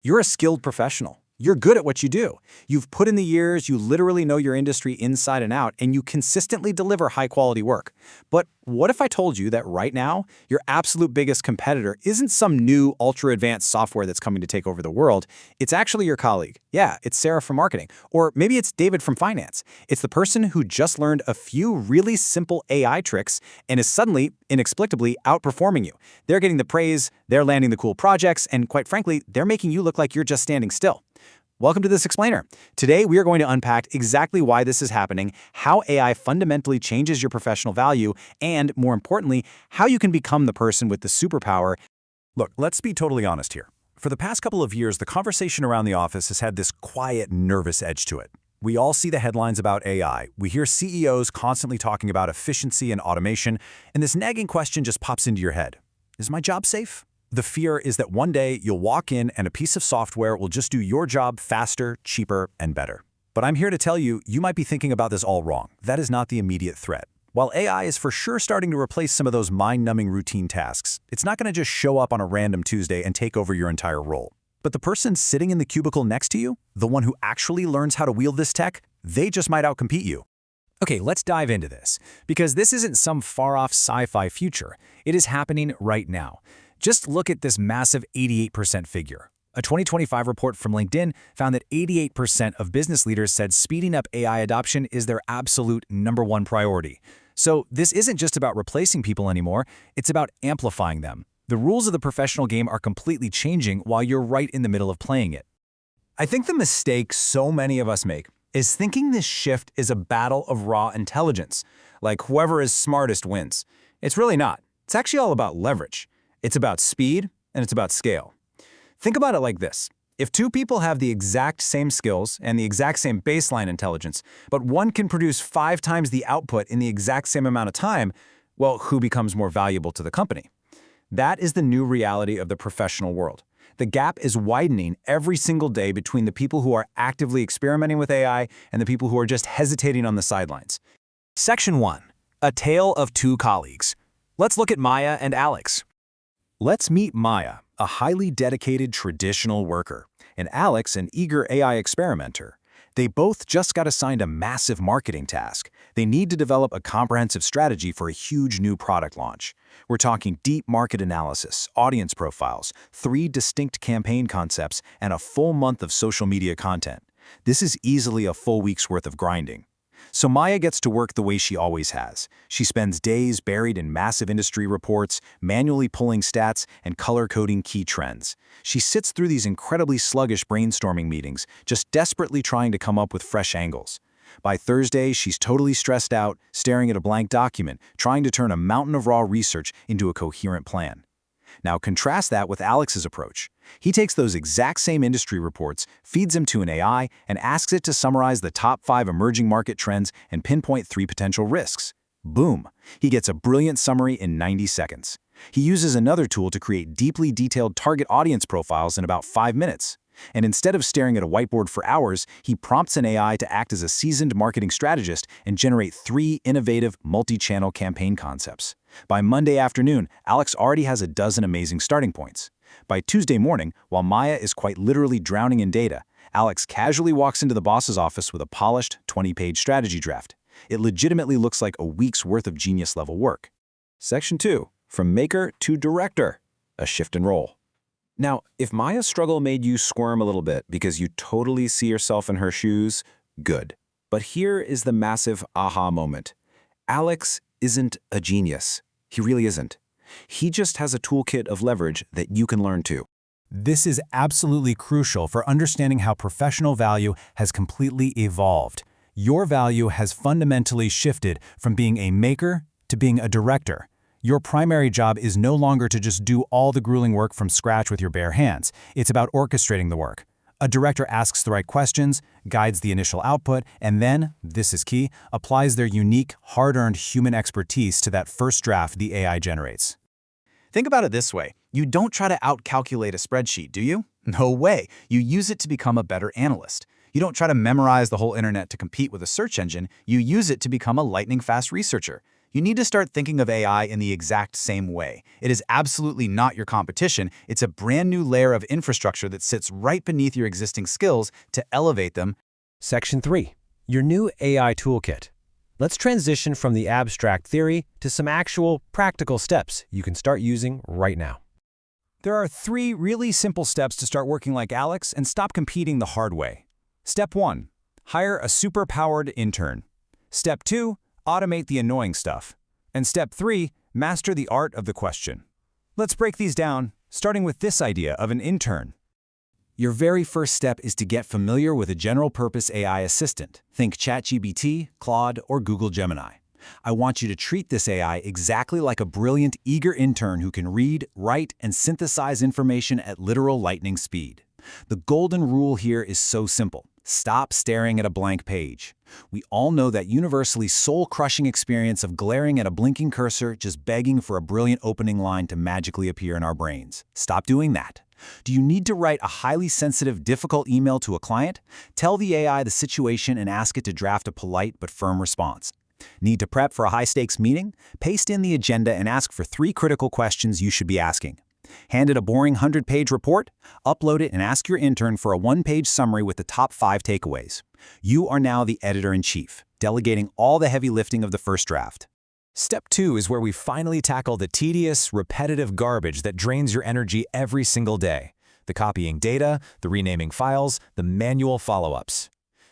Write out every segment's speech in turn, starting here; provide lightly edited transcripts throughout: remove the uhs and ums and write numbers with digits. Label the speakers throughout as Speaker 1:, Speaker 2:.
Speaker 1: You're a skilled professional. You're good at what you do. You've put in the years, you literally know your industry inside and out, and you consistently deliver high-quality work. But what if I told you that right now, your absolute biggest competitor isn't some new ultra-advanced software that's coming to take over the world? It's actually your colleague. Yeah, it's Sarah from marketing. Or maybe it's David from finance. It's the person who just learned a few really simple AI tricks and is suddenly, inexplicably, outperforming you. They're getting the praise, they're landing the cool projects, and quite frankly, they're making you look like you're just standing still. Welcome to This Explainer. Today, we are going to unpack exactly why this is happening, how AI fundamentally changes your professional value, and, more importantly, how you can become the person with the superpower.
Speaker 2: Look, let's be totally honest here. For the past couple of years, the conversation around the office has had this quiet, nervous edge to it. We all see the headlines about AI. We hear CEOs constantly talking about efficiency and automation, and this nagging question just pops into your head. Is my job safe? The fear is that one day you'll walk in and a piece of software will just do your job faster, cheaper, and better. But I'm here to tell you, you might be thinking about this all wrong. That is not the immediate threat. While AI is for sure starting to replace some of those mind-numbing routine tasks, it's not going to just show up on a random Tuesday and take over your entire role. But the person sitting in the cubicle next to you, the one who actually learns how to wield this tech, they just might outcompete you.
Speaker 3: Okay, let's dive into this, because this isn't some far-off sci-fi future. It is happening right now. Just look at this massive 88% figure. A 2025 report from LinkedIn found that 88% of business leaders said speeding up AI adoption is their absolute #1 priority. So this isn't just about replacing people anymore, it's about amplifying them. The rules of the professional game are completely changing while you're right in the middle of playing it.
Speaker 4: I think the mistake so many of us make is thinking this shift is a battle of raw intelligence, like whoever is smartest wins. It's really not. It's actually all about leverage. It's about speed, and it's about scale. Think about it like this. If two people have the exact same skills and the exact same baseline intelligence, but one can produce 5 times the output in the exact same amount of time, well, who becomes more valuable to the company? That is the new reality of the professional world. The gap is widening every single day between the people who are actively experimenting with AI and the people who are just hesitating on the sidelines.
Speaker 3: Section 1. A tale of two colleagues. Let's look at Maya and Alex.
Speaker 2: Let's meet Maya, a highly dedicated traditional worker, and Alex, an eager AI experimenter. They both just got assigned a massive marketing task. They need to develop a comprehensive strategy for a huge new product launch. We're talking deep market analysis, audience profiles, 3 distinct campaign concepts, and a full month of social media content. This is easily a full week's worth of grinding. So Maya gets to work the way she always has. She spends days buried in massive industry reports, manually pulling stats, and color-coding key trends. She sits through these incredibly sluggish brainstorming meetings, just desperately trying to come up with fresh angles. By Thursday, she's totally stressed out, staring at a blank document, trying to turn a mountain of raw research into a coherent plan. Now contrast that with Alex's approach. He takes those exact same industry reports, feeds them to an AI, and asks it to summarize the top 5 emerging market trends and pinpoint 3 potential risks. Boom! He gets a brilliant summary in 90 seconds. He uses another tool to create deeply detailed target audience profiles in about 5 minutes. And instead of staring at a whiteboard for hours, he prompts an AI to act as a seasoned marketing strategist and generate 3 innovative multi-channel campaign concepts. By Monday afternoon, Alex already has a dozen amazing starting points. By Tuesday morning, while Maya is quite literally drowning in data, Alex casually walks into the boss's office with a polished 20-page strategy draft. It legitimately looks like a week's worth of genius-level work. Section 2. From maker to director. A shift in role. Now, if Maya's struggle made you squirm a little bit because you totally see yourself in her shoes, good. But here is the massive aha moment. Alex isn't a genius. He really isn't. He just has a toolkit of leverage that you can learn too.
Speaker 3: This is absolutely crucial for understanding how professional value has completely evolved. Your value has fundamentally shifted from being a maker to being a director. Your primary job is no longer to just do all the grueling work from scratch with your bare hands. It's about orchestrating the work. A director asks the right questions, guides the initial output, and then, this is key, applies their unique, hard-earned human expertise to that first draft the AI generates.
Speaker 1: Think about it this way. You don't try to outcalculate a spreadsheet, do you? No way. You use it to become a better analyst. You don't try to memorize the whole internet to compete with a search engine. You use it to become a lightning-fast researcher. You need to start thinking of AI in the exact same way. It is absolutely not your competition. It's a brand new layer of infrastructure that sits right beneath your existing skills to elevate them.
Speaker 3: Section 3. Your new AI toolkit. Let's transition from the abstract theory to some actual practical steps you can start using right now.
Speaker 2: There are 3 really simple steps to start working like Alex and stop competing the hard way. Step 1. Hire a super-powered intern. Step 2. Automate the annoying stuff. And Step 3. Master the art of the question. Let's break these down, starting with this idea of an intern. Your very first step is to get familiar with a general-purpose AI assistant. Think ChatGPT, Claude, or Google Gemini. I want you to treat this AI exactly like a brilliant, eager intern who can read, write, and synthesize information at literal lightning speed. The golden rule here is so simple. Stop staring at a blank page. We all know that universally soul-crushing experience of glaring at a blinking cursor, just begging for a brilliant opening line to magically appear in our brains. Stop doing that. Do you need to write a highly sensitive, difficult email to a client? Tell the AI the situation and ask it to draft a polite but firm response. Need to prep for a high-stakes meeting? Paste in the agenda and ask for 3 critical questions you should be asking. Hand it a boring 100-page report? Upload it and ask your intern for a 1-page summary with the top 5 takeaways. You are now the editor-in-chief, delegating all the heavy lifting of the first draft. Step 2 is where we finally tackle the tedious, repetitive garbage that drains your energy every single day. The copying data, the renaming files, the manual follow-ups.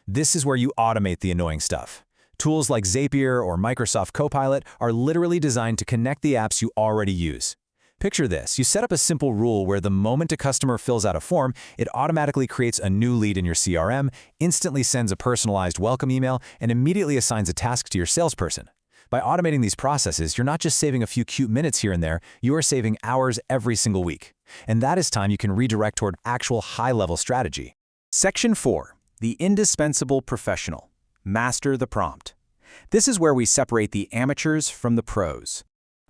Speaker 2: This is where you automate the annoying stuff. Tools like Zapier or Microsoft Copilot are literally designed to connect the apps you already use. Picture this. You set up a simple rule where the moment a customer fills out a form, it automatically creates a new lead in your CRM, instantly sends a personalized welcome email, and immediately assigns a task to your salesperson. By automating these processes, you're not just saving a few cute minutes here and there, you are saving hours every single week. And that is time you can redirect toward actual high-level strategy. Section 4. The indispensable professional. Master the prompt. This is where we separate the amateurs from the pros.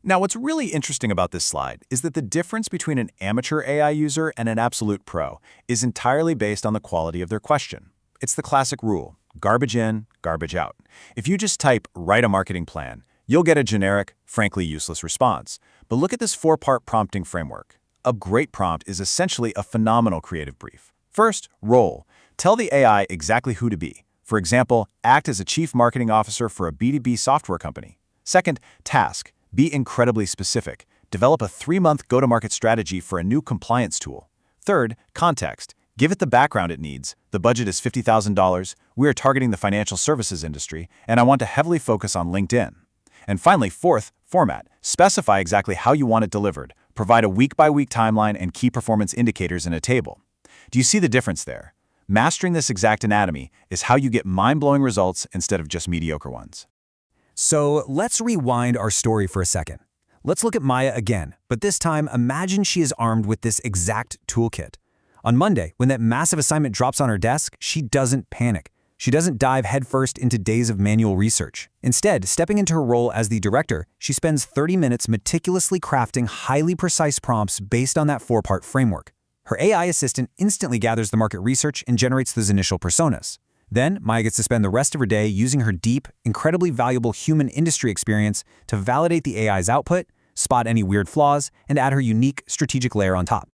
Speaker 2: Now, what's really interesting about this slide is that the difference between an amateur AI user and an absolute pro is entirely based on the quality of their question. It's the classic rule. Garbage in, garbage out. If you just type, write a marketing plan, you'll get a generic, frankly useless response. But look at this 4-part prompting framework. A great prompt is essentially a phenomenal creative brief. First, role. Tell the AI exactly who to be. For example, act as a chief marketing officer for a B2B software company. Second, task. Be incredibly specific. Develop a 3-month go-to-market strategy for a new compliance tool. Third, context. Give it the background it needs. The budget is $50,000, we are targeting the financial services industry, and I want to heavily focus on LinkedIn. And finally, fourth, format. Specify exactly how you want it delivered. Provide a week-by-week timeline and key performance indicators in a table. Do you see the difference there? Mastering this exact anatomy is how you get mind-blowing results instead of just mediocre ones. So let's rewind our story for a second. Let's look at Maya again, but this time imagine she is armed with this exact toolkit. On Monday, when that massive assignment drops on her desk, she doesn't panic. She doesn't dive headfirst into days of manual research. Instead, stepping into her role as the director, she spends 30 minutes meticulously crafting highly precise prompts based on that 4-part framework. Her AI assistant instantly gathers the market research and generates those initial personas. Then, Maya gets to spend the rest of her day using her deep, incredibly valuable human industry experience to validate the AI's output, spot any weird flaws, and add her unique strategic layer on top.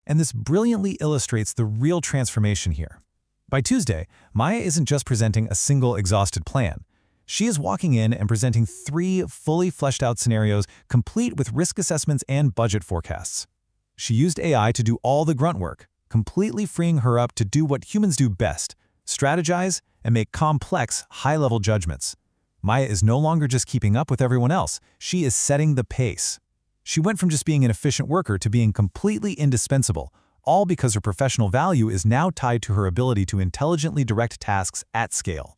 Speaker 3: And this brilliantly illustrates the real transformation here. By Tuesday, Maya isn't just presenting a single exhausted plan. She is walking in and presenting 3 fully fleshed out scenarios complete with risk assessments and budget forecasts. She used AI to do all the grunt work, completely freeing her up to do what humans do best: strategize and make complex, high-level judgments. Maya is no longer just keeping up with everyone else, she is setting the pace. She went from just being an efficient worker to being completely indispensable, all because her professional value is now tied to her ability to intelligently direct tasks at scale.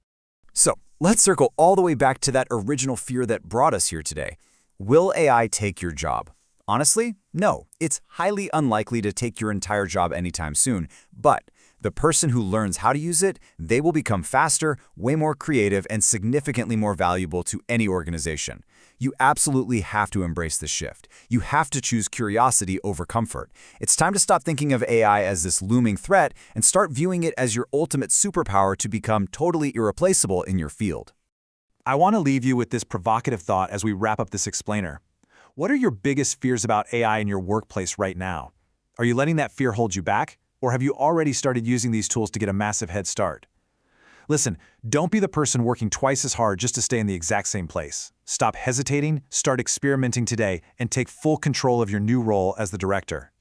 Speaker 2: So, let's circle all the way back to that original fear that brought us here today. Will AI take your job? Honestly, no. It's highly unlikely to take your entire job anytime soon, but the person who learns how to use it, they will become faster, way more creative, and significantly more valuable to any organization. You absolutely have to embrace this shift. You have to choose curiosity over comfort. It's time to stop thinking of AI as this looming threat and start viewing it as your ultimate superpower to become totally irreplaceable in your field. I want to leave you with this provocative thought as we wrap up this explainer. What are your biggest fears about AI in your workplace right now? Are you letting that fear hold you back, or have you already started using these tools to get a massive head start? Listen, don't be the person working twice as hard just to stay in the exact same place. Stop hesitating, start experimenting today, and take full control of your new role as the director.